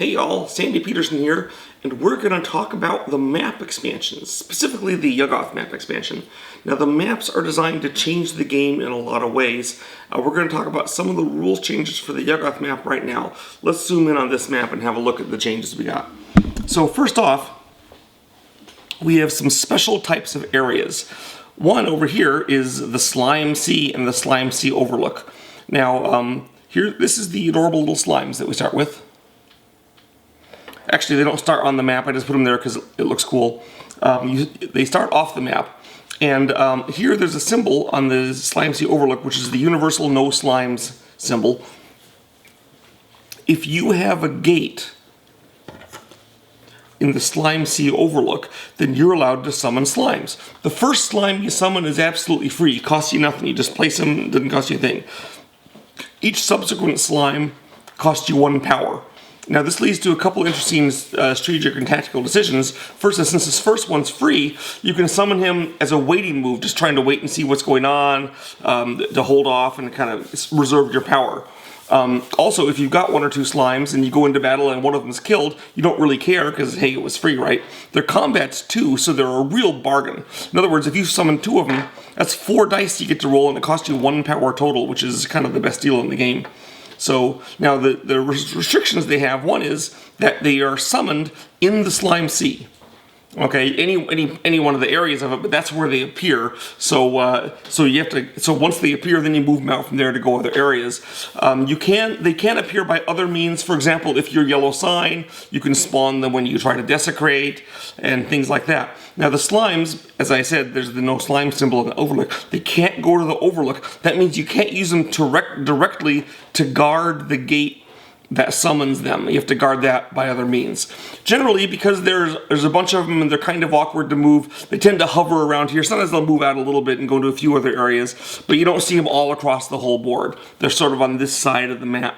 Hey y'all, Sandy Peterson here, and we're going to talk about the map expansions, specifically the Yuggoth map expansion. Now the maps are designed to change the game in a lot of ways. We're going to talk about some of the rules changes for the Yuggoth map right now. Let's zoom in on this map and have a look at the changes we got. So first off, we have some special types of areas. One over here is the Slime Sea and the Slime Sea Overlook. Now here, this is the adorable little slimes that we start with. Actually, they don't start on the map. I just put them there because it looks cool. They start off the map. And here there's a symbol on the Slime Sea Overlook, which is the universal no slimes symbol. If you have a gate in the Slime Sea Overlook, then you're allowed to summon slimes. The first slime you summon is absolutely free. It costs you nothing. You just place them, it doesn't cost you a thing. Each subsequent slime costs you 1 power. Now this leads to a couple interesting strategic and tactical decisions. First, since this first one's free, you can summon him as a waiting move, just trying to wait and see what's going on, to hold off and kind of reserve your power. Also, if you've got 1 or 2 slimes and you go into battle and one of them's killed, you don't really care because, hey, it was free, right? They're combats too, so they're a real bargain. In other words, if you summon 2 of them, that's 4 dice you get to roll and it costs you 1 power total, which is kind of the best deal in the game. So now the restrictions they have, one is that they are summoned in the Slime Sea. Okay, any one of the areas of it, but that's where they appear. So you have to. So once they appear, then you move them out from there to go other areas. They can appear by other means. For example, if you're yellow sign, you can spawn them when you try to desecrate and things like that. Now the slimes, as I said, there's the no slime symbol in the overlook. They can't go to the overlook. That means you can't use them directly to guard the gate that summons them. You have to guard that by other means. Generally, because there's a bunch of them and they're kind of awkward to move, they tend to hover around here. Sometimes they'll move out a little bit and go to a few other areas, but you don't see them all across the whole board. They're sort of on this side of the map.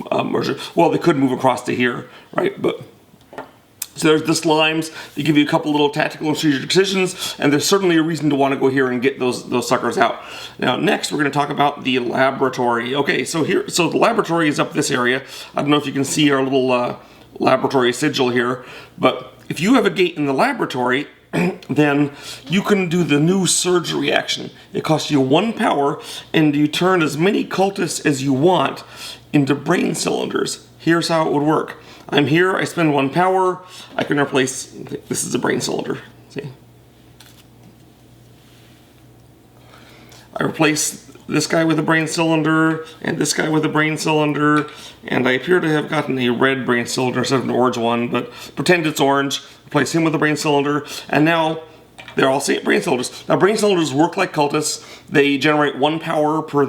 Well, they could move across to here, right? So there's the slimes. They give you a couple little tactical and strategic decisions, and there's certainly a reason to want to go here and get those suckers out. Now, next we're going to talk about the laboratory. Okay, so the laboratory is up this area. I don't know if you can see our little laboratory sigil here, but if you have a gate in the laboratory, then you can do the new surge reaction. It costs you 1 power, and you turn as many cultists as you want into brain cylinders. Here's how it would work. I'm here, I spend 1 power, I can replace, this is a brain cylinder, see? I replace this guy with a brain cylinder, and this guy with a brain cylinder, and I appear to have gotten a red brain cylinder instead of an orange one, but pretend it's orange, replace him with a brain cylinder, and now they're all brain cylinders. Now brain cylinders work like cultists. They generate 1 power per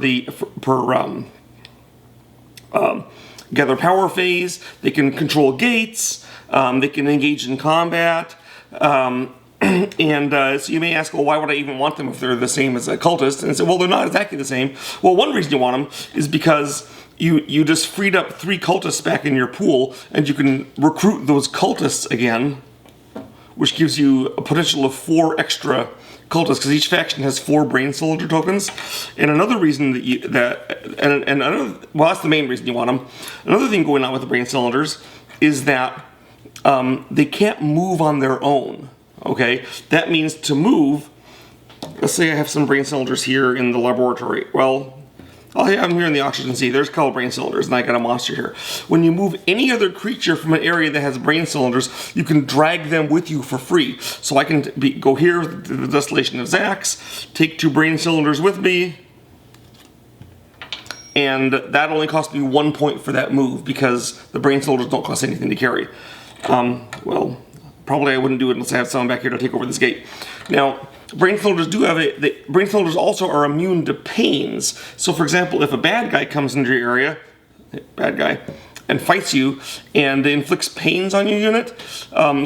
gather power phase. They can control gates. They can engage in combat. So you may ask, well, why would I even want them if they're the same as a cultist? And I say, well, they're not exactly the same. Well, one reason you want them is because you just freed up 3 cultists back in your pool, and you can recruit those cultists again, which gives you a potential of 4 extra cultists, because each faction has 4 brain cylinder tokens. And another reason that's the main reason you want them. Another thing going on with the brain cylinders is that they can't move on their own. Okay, that means to move. Let's say I have some brain cylinders here in the laboratory. Well, I have them here in the oxygen sea. There's a couple brain cylinders, and I got a monster here. When you move any other creature from an area that has brain cylinders, you can drag them with you for free. So I can go here to the Desolation of Zax, take 2 brain cylinders with me, and that only cost me 1 point for that move because the brain cylinders don't cost anything to carry. Well, probably I wouldn't do it unless I had someone back here to take over this gate. Now, brain cylinders brain cylinders also are immune to pains. So for example, if a bad guy comes into your area, and fights you and inflicts pains on your unit,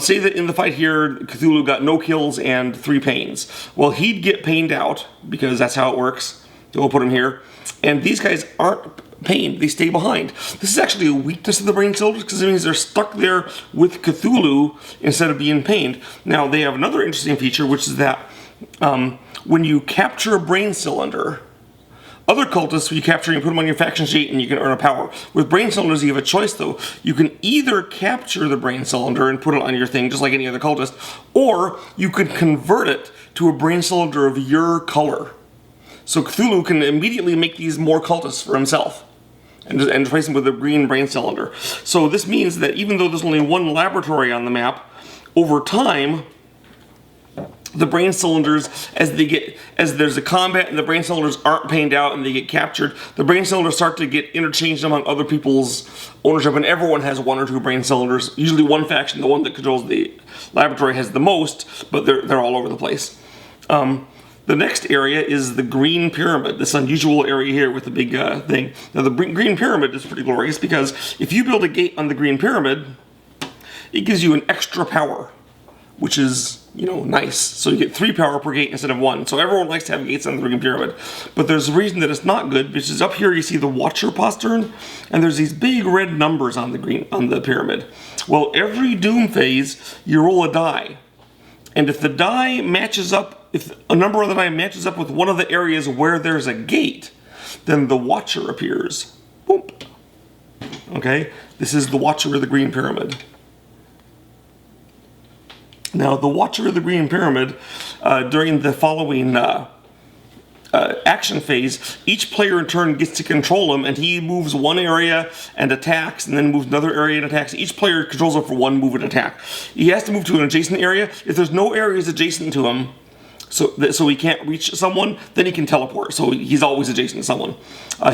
say that in the fight here, Cthulhu got no kills and 3 pains. Well, he'd get pained out because that's how it works. So we'll put him here. And these guys aren't pained, they stay behind. This is actually a weakness of the brain cylinders because it means they're stuck there with Cthulhu instead of being pained. Now, they have another interesting feature, which is that when you capture a brain cylinder, Other cultists, you capture and put them on your faction sheet and you can earn a power. With brain cylinders, you have a choice though. You can either capture the brain cylinder and put it on your thing, just like any other cultist, or you could convert it to a brain cylinder of your color. So Cthulhu can immediately make these more cultists for himself and replace them with a green brain cylinder. So this means that even though there's only one laboratory on the map, over time, the brain cylinders, as there's a combat and the brain cylinders aren't panned out and they get captured, the brain cylinders start to get interchanged among other people's ownership, and everyone has one or two brain cylinders. Usually one faction, the one that controls the laboratory, has the most, but they're all over the place. The next area is the Green Pyramid, this unusual area here with the big thing. Now the Green Pyramid is pretty glorious because if you build a gate on the Green Pyramid, it gives you an extra power, which is, nice. So you get 3 power per gate instead of 1. So everyone likes to have gates on the Green Pyramid. But there's a reason that it's not good, which is up here you see the Watcher postern, and there's these big red numbers on the pyramid. Well, every Doom phase, you roll a die. And if the die matches up, if a number on the die matches up with one of the areas where there's a gate, then the Watcher appears. Boom. Okay? This is the Watcher of the Green Pyramid. Now, the Watcher of the Green Pyramid, during the following action phase, each player in turn gets to control him, and he moves one area and attacks, and then moves another area and attacks. Each player controls him for one move and attack. He has to move to an adjacent area. If there's no areas adjacent to him, so he can't reach someone, then he can teleport. So he's always adjacent to someone.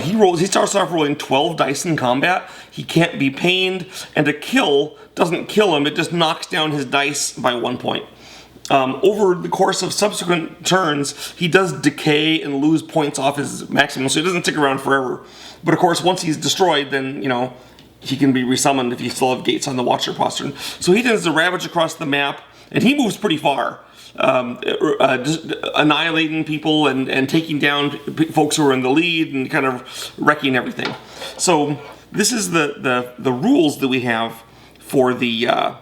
He starts off rolling 12 dice in combat. He can't be pained, and a kill doesn't kill him. It just knocks down his dice by 1 point. Over the course of subsequent turns, he does decay and lose points off his maximum, so he doesn't stick around forever. But of course, once he's destroyed, then, he can be resummoned if you still have gates on the Watcher postern. So he tends to ravage across the map, and he moves pretty far. Just annihilating people and taking down folks who are in the lead and kind of wrecking everything. So this is the rules that we have for the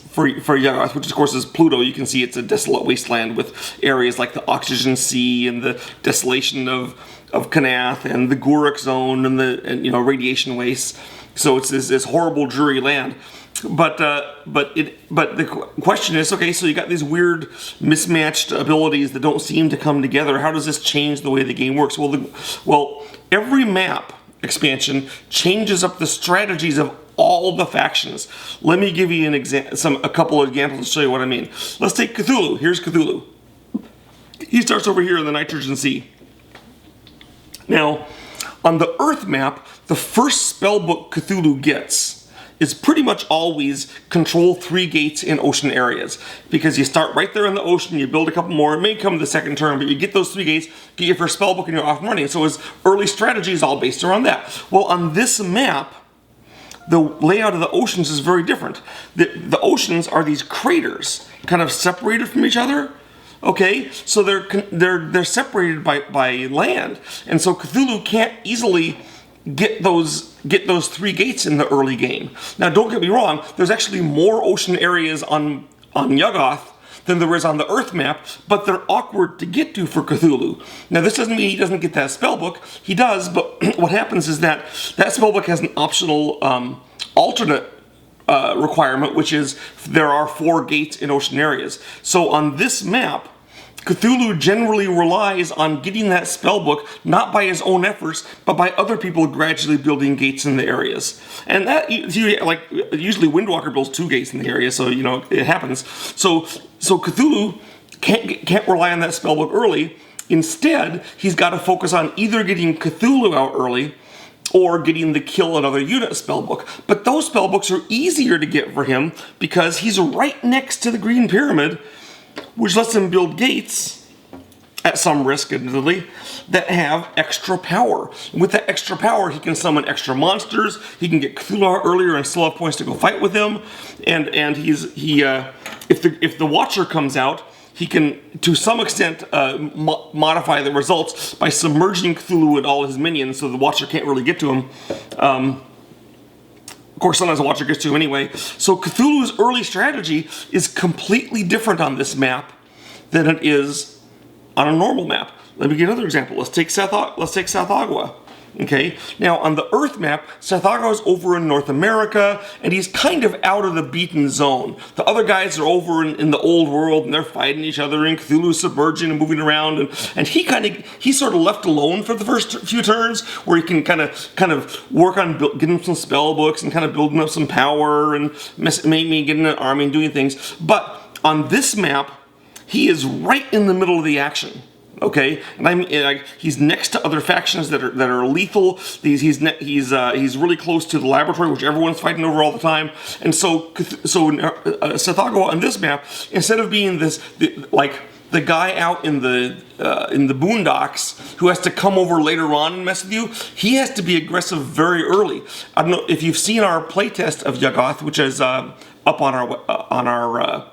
for Yuggoth, which of course is Pluto. You can see it's a desolate wasteland with areas like the Oxygen Sea and the desolation of Kanath and the Guruk Zone and radiation wastes. So it's this horrible, dreary land. But the question is, okay, so you got these weird mismatched abilities that don't seem to come together. How does this change the way the game works? Well, every map expansion changes up the strategies of all the factions. Let me give you a couple of examples to show you what I mean. Let's take Cthulhu. Here's Cthulhu. He starts over here in the Nitrogen Sea. Now, on the Earth map, the first spellbook Cthulhu gets is pretty much always control 3 gates in ocean areas. Because you start right there in the ocean, you build a couple more, it may come the second turn, but you get those 3 gates, get your first spellbook, and you're off and running. So his early strategy is all based around that. Well, on this map, the layout of the oceans is very different. The oceans are these craters, kind of separated from each other. Okay, so they're separated by land, and so Cthulhu can't easily get those 3 gates in the early game. Now, don't get me wrong. There's actually more ocean areas on Yuggoth than there is on the Earth map, but they're awkward to get to for Cthulhu. Now, this doesn't mean he doesn't get that spellbook. He does, but what happens is that spellbook has an optional alternate requirement, which is there are 4 gates in ocean areas. So on this map, Cthulhu generally relies on getting that spellbook not by his own efforts, but by other people gradually building gates in the areas. And that, usually Windwalker builds 2 gates in the area, so it happens. So Cthulhu can't rely on that spellbook early. Instead, he's got to focus on either getting Cthulhu out early or getting the kill another unit spellbook. But those spellbooks are easier to get for him because he's right next to the Green Pyramid, which lets him build gates, at some risk admittedly, that have extra power. And with that extra power, he can summon extra monsters, he can get Cthulhu out earlier and still have points to go fight with him, and if the Watcher comes out, he can, to some extent, modify the results by submerging Cthulhu and all his minions so the Watcher can't really get to him. Of course, sometimes the Watcher gets to him anyway. So Cthulhu's early strategy is completely different on this map than it is on a normal map. Let me give another example. Let's take Sathagua. Okay, now on the Earth map, Sathagua is over in North America, and he's kind of out of the beaten zone. The other guys are over in the old world, and they're fighting each other, and Cthulhu's submerging and moving around, and he's sort of left alone for the first few turns, where he can kind of work on getting some spell books and kind of building up some power and maybe getting an army and doing things. But on this map, he is right in the middle of the action. Okay, and he's next to other factions that are lethal. He's really close to the laboratory, which everyone's fighting over all the time. And so Sathagua on this map, instead of being the guy out in the boondocks who has to come over later on and mess with you, he has to be aggressive very early. I don't know if you've seen our playtest of Yuggoth, which is up on our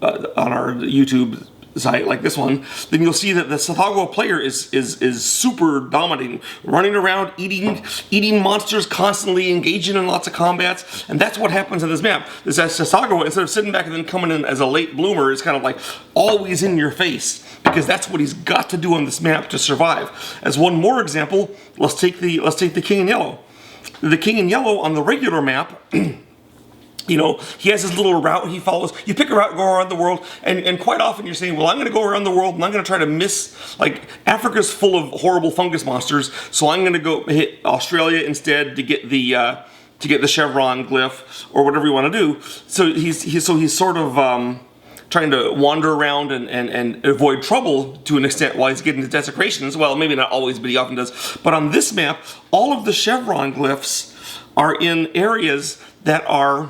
YouTube site like this one, then you'll see that the Sathagua player is super dominating, running around, eating monsters constantly, engaging in lots of combats, and that's what happens in this map. Is that Sathagua, instead of sitting back and then coming in as a late bloomer, is kind of like always in your face, because that's what he's got to do on this map to survive. As one more example, let's take the King in Yellow. The King in Yellow on the regular map. You know, he has his little route he follows. You pick a route, go around the world, and quite often you're saying, well, I'm going to go around the world and I'm going to try to miss, like, Africa's full of horrible fungus monsters, so I'm going to go hit Australia instead to get the chevron glyph or whatever you want to do. So he's sort of trying to wander around and avoid trouble to an extent while he's getting his desecrations. Well, maybe not always, but he often does. But on this map, all of the chevron glyphs are in areas that are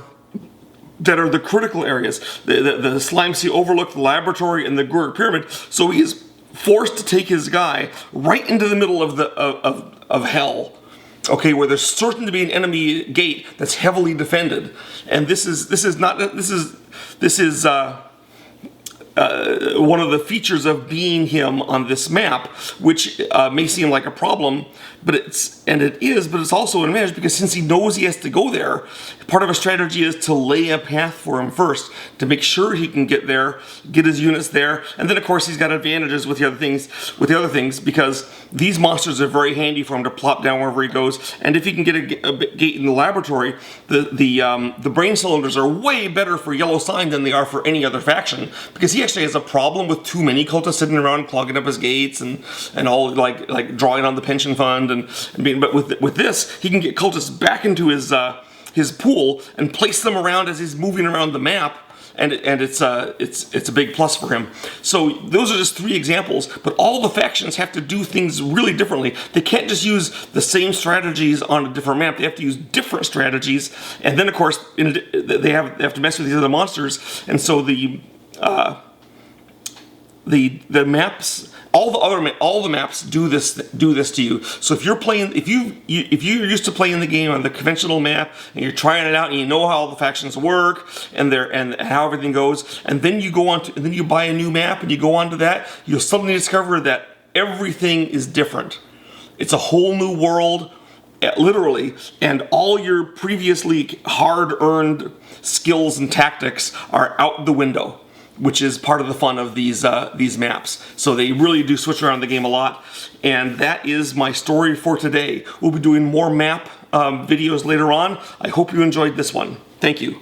the critical areas. The Slime Sea Overlook, the laboratory, and the Gurg Pyramid. So he is forced to take his guy right into the middle of hell. Okay, where there's certain to be an enemy gate that's heavily defended. And this is one of the features of being him on this map, which may seem like a problem, but it's also an advantage, because since he knows he has to go there, part of a strategy is to lay a path for him first to make sure he can get there, get his units there, and then of course he's got advantages with the other things, because these monsters are very handy for him to plop down wherever he goes. And if he can get a gate in the laboratory, the brain cylinders are way better for Yellow Sign than they are for any other faction, because he actually has a problem with too many cultists sitting around clogging up his gates and all like drawing on the pension fund but with this he can get cultists back into his pool and place them around as he's moving around the map, and it's a big plus for him. So those are just 3 examples, but all the factions have to do things really differently. They can't just use the same strategies on a different map. They have to use different strategies, and then of course they have to mess with these other monsters, and so the maps, all the maps do this to you. So if you're used to playing the game on the conventional map, and you're trying it out and you know how all the factions work and how everything goes, and then you then you buy a new map and you go onto that, you'll suddenly discover that everything is different. It's a whole new world, literally, and all your previously hard-earned skills and tactics are out the window, which is part of the fun of these maps. So they really do switch around the game a lot. And that is my story for today. We'll be doing more map videos later on. I hope you enjoyed this one. Thank you.